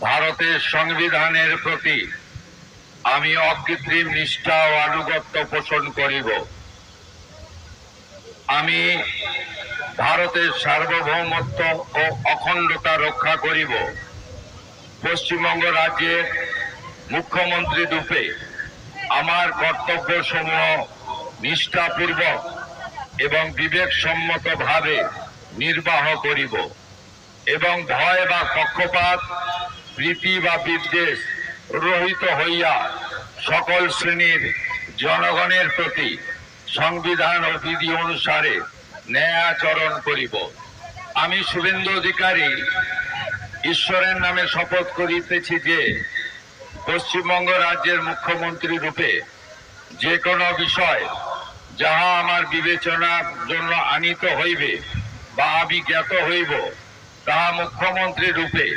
ভারতের সংবিধানের প্রতি আমি অকৃত্রিম নিষ্ঠা ও আনুগত্য পোষণ করিব। আমি ভারতের সার্বভৌমত্ব ও অখণ্ডতা রক্ষা করিব। পশ্চিমবঙ্গ রাজ্যের মুখ্যমন্ত্রী রূপে আমার কর্তব্যসমূহ নিষ্ঠাপূর্বক এবং বিবেকসম্মতভাবে নির্বাহ করিব এবং ভয় বা পক্ষপাত, প্রীতি বা বিদ্বেষ রহিত হইয়া সকল শ্রেণীর জনগণের প্রতি সংবিধান ও বিধি অনুসারে ন্যায় আচরণ করিব। আমি শুভেন্দু অধিকারী ঈশ্বরের নামে শপথ করিতেছি যে পশ্চিমবঙ্গ রাজ্যের মুখ্যমন্ত্রী রূপে যে কোনো বিষয় যাহা আমার বিবেচনার জন্য আনিত হইবে বা আমি জ্ঞাত হইব, তাহা মুখ্যমন্ত্রী রূপে